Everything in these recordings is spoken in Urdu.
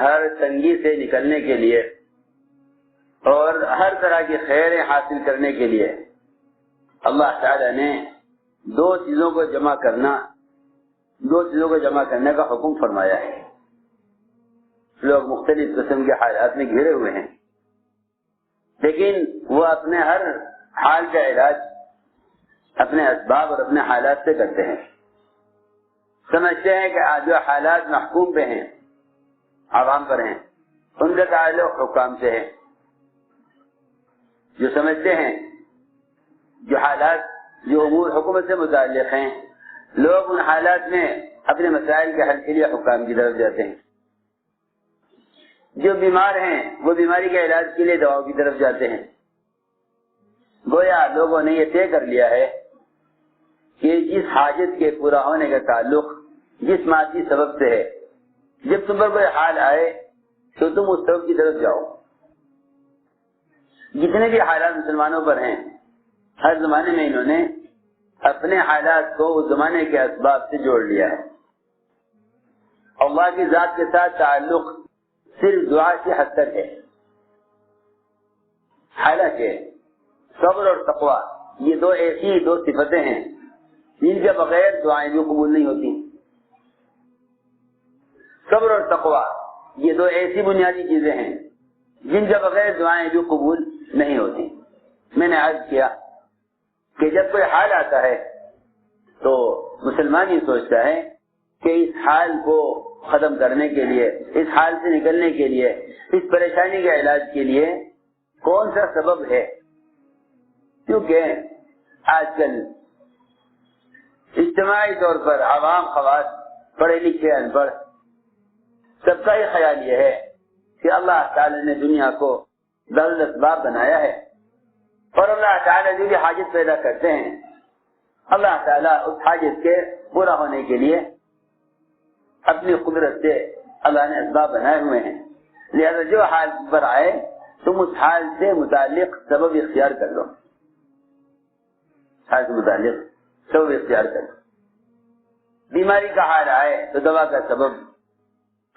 ہر تنگی سے نکلنے کے لیے اور ہر طرح کی خیریں حاصل کرنے کے لیے اللہ تعالی نے دو چیزوں کو جمع کرنے کا حکم فرمایا ہے۔ لوگ مختلف قسم کے حالات میں گھرے ہوئے ہیں، لیکن وہ اپنے ہر حال کا علاج اپنے اسباب اور اپنے حالات سے کرتے ہیں۔ سمجھتے ہیں کہ جو حالات محکوم پہ ہیں، عوام پر ہیں، ان کا تعلق حکام سے ہے۔ جو سمجھتے ہیں جو حالات جو امور حکومت سے متعلق ہیں، لوگ ان حالات میں اپنے مسائل کے حل کے لیے حکام کی طرف جاتے ہیں۔ جو بیمار ہیں وہ بیماری کے علاج کے لیے دواؤں کی طرف جاتے ہیں۔ گویا لوگوں نے یہ طے کر لیا ہے کہ جس حاجت کے پورا ہونے کا تعلق جس مادی سبب سے ہے، جب تم پر کوئی حال آئے تو تم اس سبب کی طرف جاؤ۔ جتنے بھی حالات مسلمانوں پر ہیں، ہر زمانے میں انہوں نے اپنے حالات کو اس زمانے کے اسباب سے جوڑ لیا ہے۔ اللہ کی ذات کے ساتھ تعلق صرف دعا کی حد تک ہے، حالانکہ صبر اور تقوی یہ دو ایسی دو صفتیں ہیں جن کے بغیر دعائیں بھی قبول نہیں ہوتی۔ صبر اور تقوی یہ دو ایسی بنیادی چیزیں ہیں جن کے بغیر دعائیں بھی قبول نہیں ہوتی۔ میں نے عرض کیا کہ جب کوئی حال آتا ہے تو مسلمان یہ سوچتا ہے کہ اس حال کو ختم کرنے کے لیے، اس حال سے نکلنے کے لیے، اس پریشانی کے علاج کے لیے کون سا سبب ہے، کیونکہ آج کل اجتماعی طور پر عوام، خواص، پڑھے لکھے، ان پڑھ، سب کا یہ خیال یہ ہے کہ اللہ تعالی نے دنیا کو دار الاسباب بنایا ہے، اور اللہ تعالی جو بھی حاجت پیدا کرتے ہیں، اللہ تعالیٰ اس حاجت کے پورا ہونے کے لیے اپنی قدرت سے اللہ نے اسباب بنائے ہوئے ہیں۔ لہذا جو حال پر آئے تم اس حال سے متعلق سبب اختیار کر لو، حال سے متعلق سبب اختیار کر لو۔ بیماری کا حال آئے تو دوا کا سبب،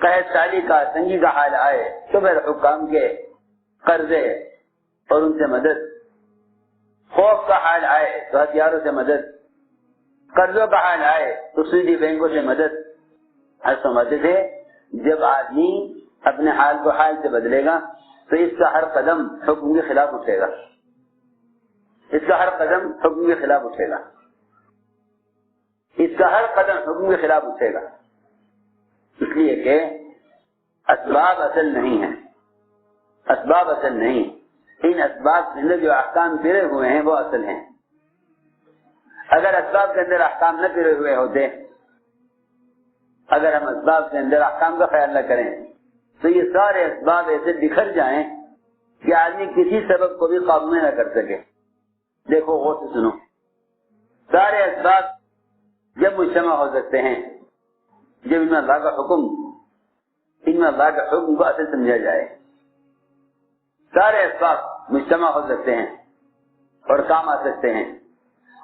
قحط سالی کا، تنگی کا حال آئے تو پھر حکام کے قرضے اور ان سے مدد، خوف کا حال آئے تو ہتھیاروں سے مدد، قرضوں کا حال آئے تو سودی بینکوں سے مدد۔ سمجھتے تھے جب آدمی اپنے حال کو حال سے بدلے گا تو اس کا ہر قدم حکم کے خلاف اٹھے گا، اس کا ہر قدم حکم کے خلاف اٹھے گا، اس کا ہر قدم حکم کے خلاف اٹھے گا، اس لیے کہ اسباب اصل نہیں ہیں، اسباب اصل نہیں، ان اسباب کے اندر جو احکام پھرے ہوئے ہیں وہ اصل ہیں۔ اگر اسباب کے اندر احکام نہ پھرے ہوئے ہوتے، اگر ہم اسباب کے اندر احکام کا خیال نہ کریں تو یہ سارے اسباب ایسے بکھر جائیں کہ آدمی کسی سبب کو بھی قابو میں نہ کر سکے۔ دیکھو غور سے سنو، سارے اسباب جب مجتمع ہو سکتے ہیں جب ان میں اللہ کا حکم کو اصل سمجھا جائے۔ سارے اسباب مجتمع ہو سکتے ہیں اور کام آ سکتے ہیں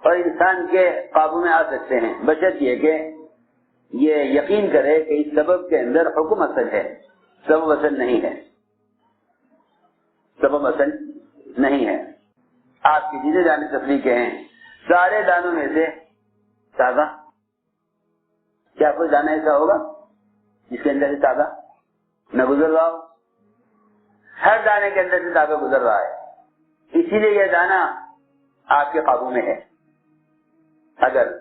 اور انسان کے قابو میں آ سکتے ہیں، بشرط یہ کہ یہ یقین کرے کہ اس سبب کے اندر حکم اصل ہے، سبب اصل نہیں ہے، سبب اصل نہیں ہے۔ آپ کی جیسے جانے تفریح کے ہیں، سارے دانوں میں سے تازہ، کیا کوئی دانہ ایسا ہوگا جس کے اندر سے تازہ نہ گزر رہا ہو؟ ہر دانے کے اندر سے تازہ گزر رہا ہے، اسی لیے یہ دانہ آپ کے قابو میں ہے۔ اگر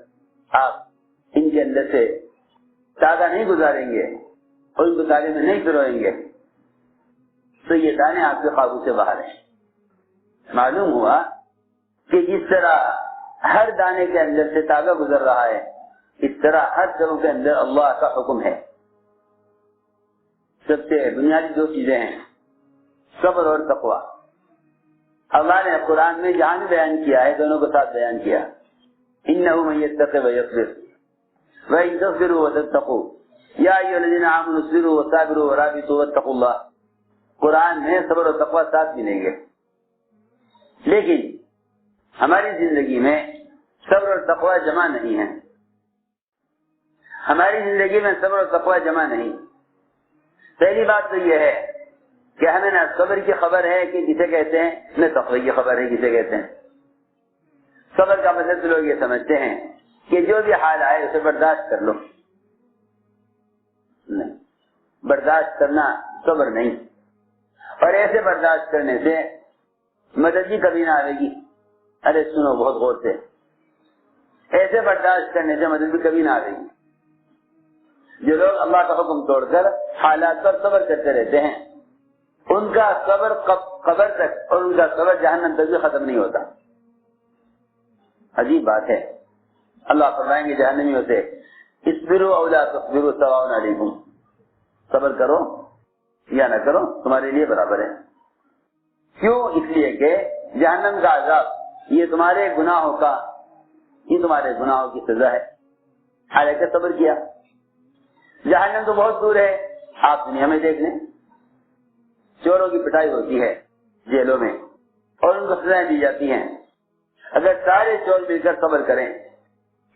آپ ان کے اندر سے تازہ نہیں گزاریں گے اور ان کو تالے میں نہیں پروئیں گے تو یہ دانے آپ کے قابو سے باہر ہیں۔ معلوم ہوا کہ جس طرح ہر دانے کے اندر سے تازہ گزر رہا ہے، اس طرح ہر سبب کے اندر اللہ کا حکم ہے۔ سب سے بنیادی دو چیزیں ہیں، صبر اور تقوی۔ اللہ نے قرآن میں جہاں بھی بیان کیا ہے دونوں کو ساتھ بیان کیا۔ إِنَّهُ مَن يَتَّقِ وَيَصْبِرْ وَإِن تَصْبِرُوا وَتَتَّقُوا يَا أَيُّهَا الَّذِينَ آمَنُوا اصْبِرُوا وَصَابِرُوا وَرَابِطُوا وَاتَّقُوا اللَّهَ۔ قرآن میں صبر و تقوی ساتھ ملیں گے، لیکن ہماری زندگی میں صبر اور تقوی جمع نہیں ہے۔ ہماری زندگی میں صبر اور تقوی جمع نہیں۔ پہلی بات تو یہ ہے کہ ہمیں نہ صبر کی خبر ہے کہ جسے کہتے ہیں، نہ تقوی کی خبر ہے جسے کہتے ہیں۔ صبر کا مطلب تو لوگ یہ سمجھتے ہیں کہ جو بھی حال آئے اسے برداشت کر لو، نہیں، برداشت کرنا صبر نہیں، اور ایسے برداشت کرنے سے مدد بھی کبھی نہ آئے گی۔ ارے سنو بہت غور سے، ایسے برداشت کرنے سے مدد بھی کبھی نہ آئے گی۔ جو لوگ اللہ کا حکم توڑ کر حالات پر صبر کرتے رہتے ہیں ان کا صبر قبر تک اور ان کا صبر جہنم تک بھی ختم نہیں ہوتا۔ عجیب بات ہے، اللہ فرمائیں گے جہنمیوں سے اصبروا او لا تصبروا سواء علیکم، صبر کرو یا نہ کرو تمہارے لیے برابر ہے۔ کیوں؟ اس لیے کہ جہنم کا عذاب یہ تمہارے گناہوں کی سزا ہے، حالانکہ صبر کیا۔ جہنم تو بہت دور ہے، آپ دنیا میں دیکھ لیں، چوروں کی پٹائی ہوتی ہے جیلوں میں اور ان کو سزائیں دی جاتی ہیں۔ اگر سارے چور مل کر صبر کریں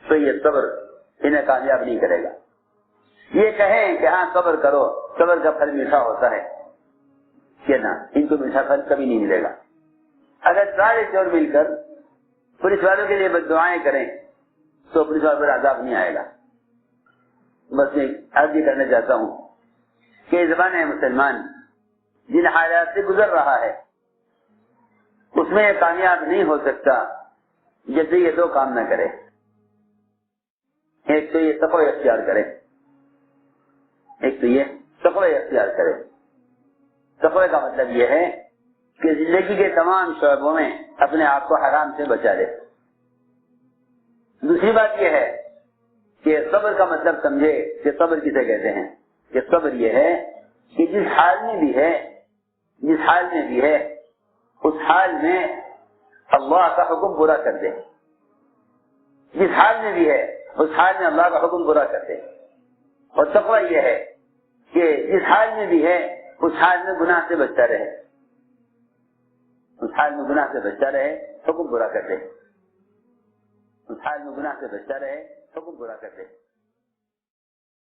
تو یہ صبر انہیں کامیاب نہیں کرے گا۔ یہ کہیں کہ ہاں صبر کرو، صبر کا پھل میٹھا ہوتا ہے، کہ نہ، ان کو میٹھا پھل کبھی نہیں ملے گا۔ اگر سارے چور مل کر پولیس والوں کے لیے بد دعائیں کریں تو پولیس والوں پر عذاب نہیں آئے گا۔ بس میں عرض یہ کرنا چاہتا ہوں کہ زبان مسلمان جن حالات سے گزر رہا ہے اس میں کامیاب نہیں ہو سکتا جب سے یہ دو کام نہ کرے۔ ایک تو یہ تقوی اختیار کرے، تقوی کا مطلب یہ ہے کہ زندگی کے تمام شعبوں میں اپنے آپ کو حرام سے بچا لے۔ دوسری بات یہ ہے کہ صبر کا مطلب سمجھے کہ صبر کسے کہتے ہیں، کہ صبر یہ ہے کہ جس حال میں بھی ہے اس حال میں اللہ کا حکم پورا کر دے، جس حال میں بھی ہے اس حال میں اللہ کا حکم پورا کر دے۔ اور تقوی یہ ہے کہ جس حال میں بھی ہے اس حال میں گناہ سے بچتا رہے، حکم پورا کر دے،